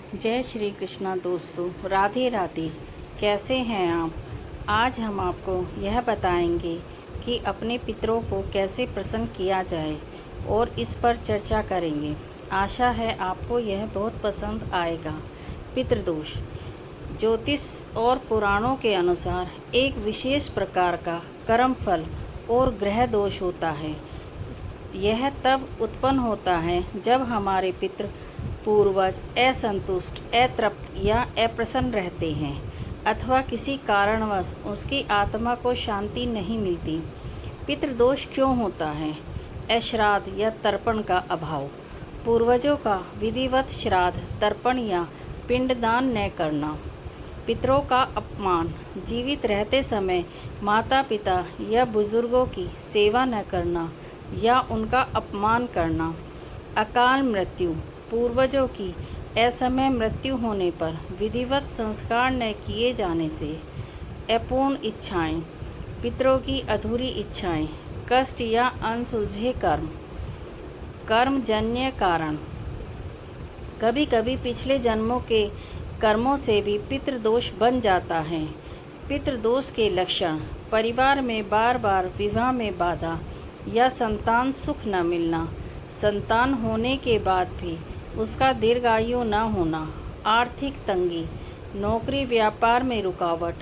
जय श्री कृष्णा दोस्तों, राधे राधे। कैसे हैं आप? आज हम आपको यह बताएंगे कि अपने पितरों को कैसे प्रसन्न किया जाए और इस पर चर्चा करेंगे। आशा है आपको यह बहुत पसंद आएगा। पितृदोष ज्योतिष और पुराणों के अनुसार एक विशेष प्रकार का कर्मफल और ग्रह दोष होता है। यह तब उत्पन्न होता है जब हमारे पितृ पूर्वज असंतुष्ट, अतृप्त या अप्रसन्न रहते हैं अथवा किसी कारणवश उसकी आत्मा को शांति नहीं मिलती। पितृदोष क्यों होता है? अश्राद्ध या तर्पण का अभाव, पूर्वजों का विधिवत श्राद्ध, तर्पण या पिंडदान न करना, पितरों का अपमान, जीवित रहते समय माता पिता या बुजुर्गों की सेवा न करना या उनका अपमान करना, अकाल मृत्यु, पूर्वजों की असमय मृत्यु होने पर विधिवत संस्कार न किए जाने से, अपूर्ण इच्छाएं, पितरों की अधूरी इच्छाएं, कष्ट या अनसुलझे कर्म, कर्मजन्य कारण। कभी कभी पिछले जन्मों के कर्मों से भी पितृदोष बन जाता है। पितृदोष के लक्षण: परिवार में बार बार विवाह में बाधा या संतान सुख न मिलना, संतान होने के बाद भी उसका दीर्घायु न होना, आर्थिक तंगी, नौकरी व्यापार में रुकावट,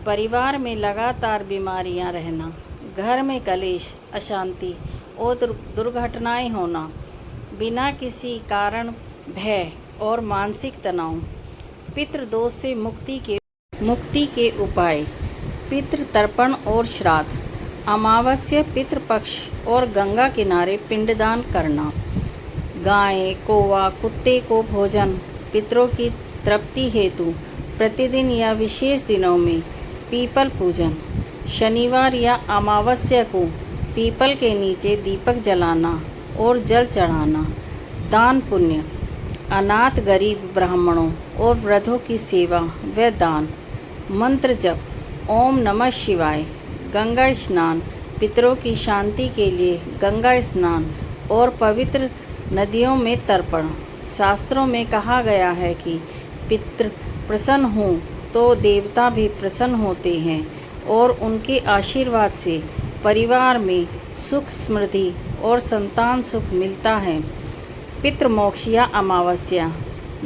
परिवार में लगातार बीमारियां रहना, घर में कलेश, अशांति और दुर्घटनाएं होना, बिना किसी कारण भय और मानसिक तनाव। पितृदोष से मुक्ति के उपाय: पितृतर्पण और श्राद्ध, अमावस्या पितृपक्ष और गंगा किनारे पिंडदान करना, गाय, कौवा, कुत्ते को भोजन, पितरों की तृप्ति हेतु प्रतिदिन या विशेष दिनों में पीपल पूजन, शनिवार या अमावस्या को पीपल के नीचे दीपक जलाना और जल चढ़ाना, दान पुण्य, अनाथ गरीब ब्राह्मणों और वृद्धों की सेवा व दान, मंत्र जप, ओम नमः शिवाय, गंगा स्नान, पितरों की शांति के लिए गंगा स्नान और पवित्र नदियों में तर्पण। शास्त्रों में कहा गया है कि पितृ प्रसन्न हों तो देवता भी प्रसन्न होते हैं और उनके आशीर्वाद से परिवार में सुख समृद्धि और संतान सुख मिलता है। पितृमोक्ष या अमावस्या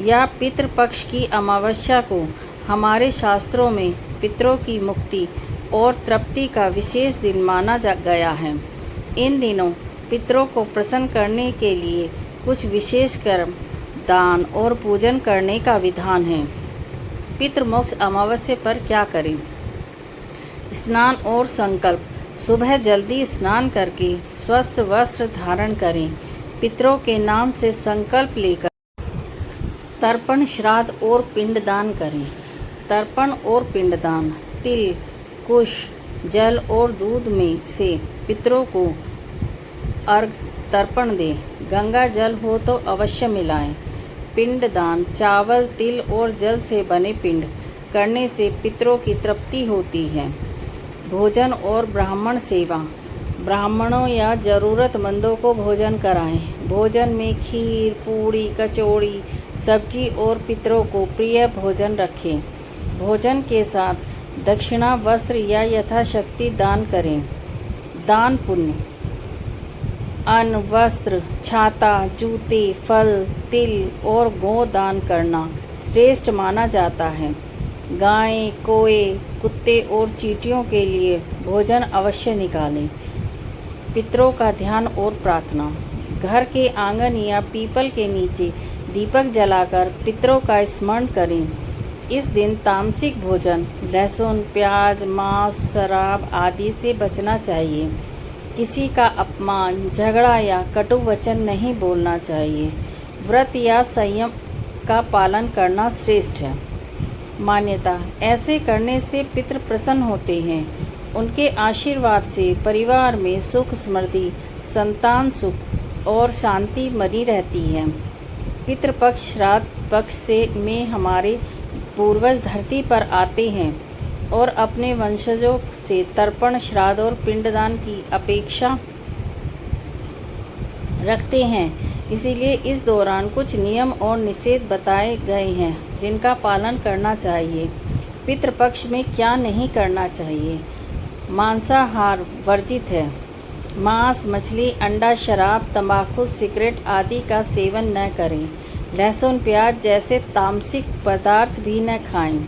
या पितृपक्ष की अमावस्या को हमारे शास्त्रों में पितरों की मुक्ति और तृप्ति का विशेष दिन माना गया है। इन दिनों पितरों को प्रसन्न करने के लिए कुछ विशेष कर्म, दान और पूजन करने का विधान है। पितृमोक्ष अमावस्या पर क्या करें? स्नान और संकल्प: सुबह जल्दी स्नान करके स्वस्थ वस्त्र धारण करें। पितरों के नाम से संकल्प लेकर तर्पण, श्राद्ध और पिंडदान करें। तर्पण और पिंडदान: तिल, कुश, जल और दूध में से पितरों को अर्घ तर्पण दें। गंगा जल हो तो अवश्य मिलाएं। पिंडदान: चावल, तिल और जल से बने पिंड करने से पितरों की तृप्ति होती है। भोजन और ब्राह्मण सेवा: ब्राह्मणों या ज़रूरतमंदों को भोजन कराएं। भोजन में खीर, पूड़ी, कचौड़ी, सब्जी और पितरों को प्रिय भोजन रखें। भोजन के साथ दक्षिणा, वस्त्र या यथाशक्ति दान करें। दान पुण्य: अन्न, वस्त्र, छाता, जूते, फल, तिल और गौ दान करना श्रेष्ठ माना जाता है। गाय, कौए, कुत्ते और चींटियों के लिए भोजन अवश्य निकालें। पितरों का ध्यान और प्रार्थना: घर के आंगन या पीपल के नीचे दीपक जलाकर पितरों का स्मरण करें। इस दिन तामसिक भोजन, लहसुन, प्याज, मांस, शराब आदि से बचना चाहिए। किसी का अपमान, झगड़ा या कटु वचन नहीं बोलना चाहिए। व्रत या संयम का पालन करना श्रेष्ठ है। मान्यता: ऐसे करने से पितृ प्रसन्न होते हैं। उनके आशीर्वाद से परिवार में सुख समृद्धि, संतान सुख और शांति बनी रहती है। पितृपक्ष श्राद्ध पक्ष से में हमारे पूर्वज धरती पर आते हैं और अपने वंशजों से तर्पण, श्राद्ध और पिंडदान की अपेक्षा रखते हैं। इसीलिए इस दौरान कुछ नियम और निषेध बताए गए हैं जिनका पालन करना चाहिए। पितृपक्ष में क्या नहीं करना चाहिए। मांसाहार वर्जित है। मांस, मछली, अंडा, शराब, तंबाकू, सिगरेट आदि का सेवन न करें। लहसुन, प्याज जैसे तामसिक पदार्थ भी न खाएं।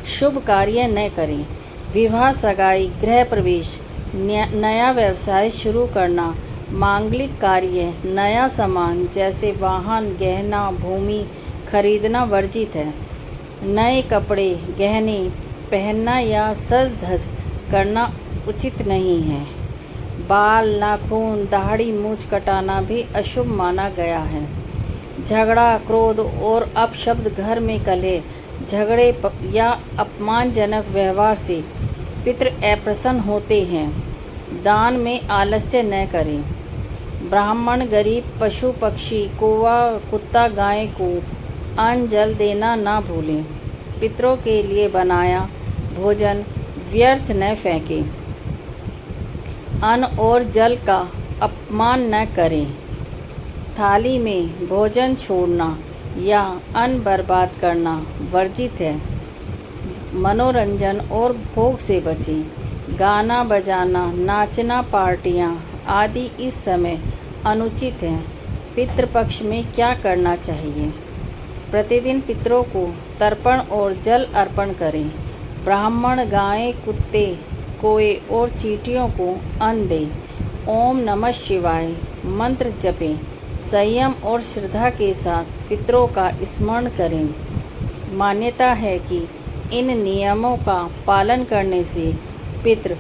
शुभ कार्य न करें। विवाह, सगाई, गृह प्रवेश, नया व्यवसाय शुरू करना, मांगलिक कार्य, नया सामान जैसे वाहन, गहना, भूमि खरीदना वर्जित है। नए कपड़े, गहने पहनना या सज धज करना उचित नहीं है। बाल, नाखून, दाढ़ी, मूंछ कटाना भी अशुभ माना गया है। झगड़ा, क्रोध और अपशब्द, घर में कलह, झगड़े या अपमानजनक व्यवहार से पितृ अप्रसन्न होते हैं। दान में आलस्य न करें। ब्राह्मण, गरीब, पशु पक्षी, कौवा, कुत्ता, गाय को अन्न जल देना ना भूलें। पितरों के लिए बनाया भोजन व्यर्थ न फेंकें। अन्न और जल का अपमान न करें। थाली में भोजन छोड़ना या अन्न बर्बाद करना वर्जित है। मनोरंजन और भोग से बचें। गाना बजाना, नाचना, पार्टियां आदि इस समय अनुचित हैं। पितृपक्ष में क्या करना चाहिए। प्रतिदिन पितरों को तर्पण और जल अर्पण करें। ब्राह्मण, गाय, कुत्ते, कौए और चींटियों को अन्न दें। ओम नमः शिवाय मंत्र जपें। संयम और श्रद्धा के साथ पितरों का स्मरण करें। मान्यता है कि इन नियमों का पालन करने से पितृ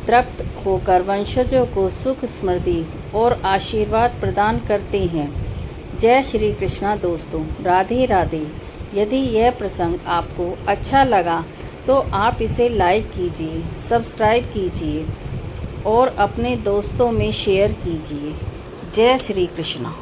तृप्त होकर वंशजों को सुख, समृद्धि और आशीर्वाद प्रदान करते हैं। जय श्री कृष्णा दोस्तों, राधे राधे। यदि यह प्रसंग आपको अच्छा लगा तो आप इसे लाइक कीजिए, सब्सक्राइब कीजिए और अपने दोस्तों में शेयर कीजिए। जय श्री कृष्णा।